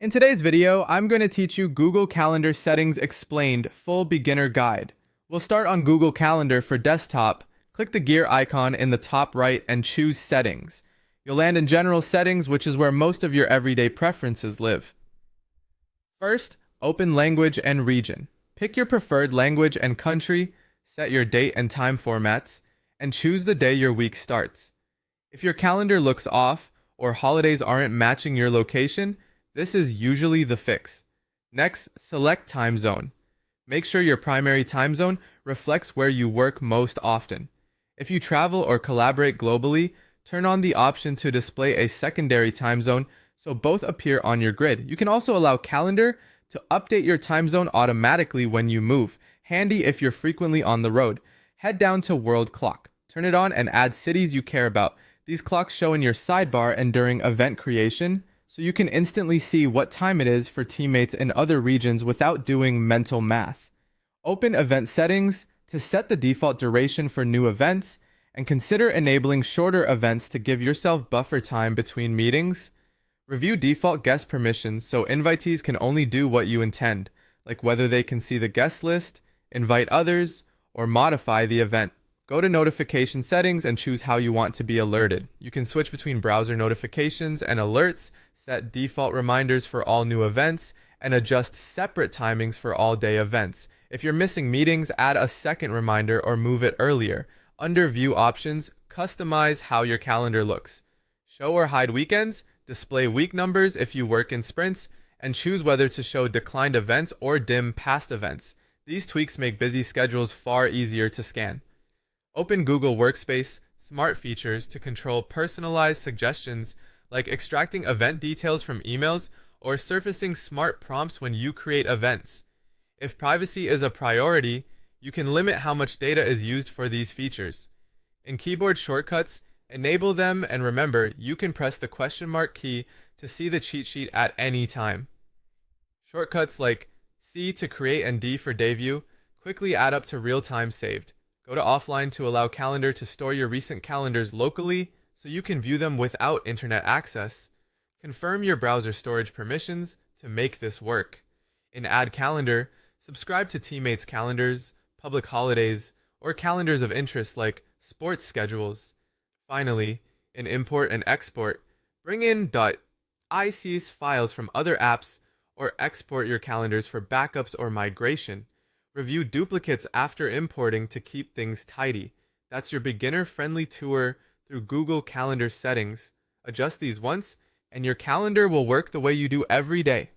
In today's video, I'm going to teach you Google Calendar Settings Explained Full Beginner Guide. We'll start on Google Calendar for desktop. Click the gear icon in the top right and choose Settings. You'll land in General Settings, which is where most of your everyday preferences live. First, open Language and Region. Pick your preferred language and country, set your date and time formats, and choose the day your week starts. If your calendar looks off or holidays aren't matching your location, this is usually the fix. Next, select time zone. Make sure your primary time zone reflects where you work most often. If you travel or collaborate globally, turn on the option to display a secondary time zone so both appear on your grid. You can also allow Calendar to update your time zone automatically when you move, handy if you're frequently on the road. Head down to World Clock. Turn it on and add cities you care about. These clocks show in your sidebar and during event creation, so you can instantly see what time it is for teammates in other regions without doing mental math. Open Event Settings to set the default duration for new events, and consider enabling shorter events to give yourself buffer time between meetings. Review default guest permissions so invitees can only do what you intend, like whether they can see the guest list, invite others, or modify the event. Go to Notification Settings and choose how you want to be alerted. You can switch between browser notifications and alerts, set default reminders for all new events, and adjust separate timings for all day events. If you're missing meetings, add a second reminder or move it earlier. Under View Options, customize how your calendar looks. Show or hide weekends, display week numbers if you work in sprints, and choose whether to show declined events or dim past events. These tweaks make busy schedules far easier to scan. Open Google Workspace Smart Features to control personalized suggestions like extracting event details from emails or surfacing smart prompts when you create events. If privacy is a priority, you can limit how much data is used for these features. In keyboard shortcuts, enable them, and remember, you can press the question mark key to see the cheat sheet at any time. Shortcuts like C to create and D for day view quickly add up to real time saved. Go to offline to allow Calendar to store your recent calendars locally so you can view them without internet access. Confirm your browser storage permissions to make this work. In Add Calendar, subscribe to teammates' calendars, public holidays, or calendars of interest like sports schedules. Finally, in Import and Export, bring in .ics files from other apps or export your calendars for backups or migration. Review duplicates after importing to keep things tidy. That's your beginner-friendly tour through Google Calendar settings. Adjust these once, and your calendar will work the way you do every day.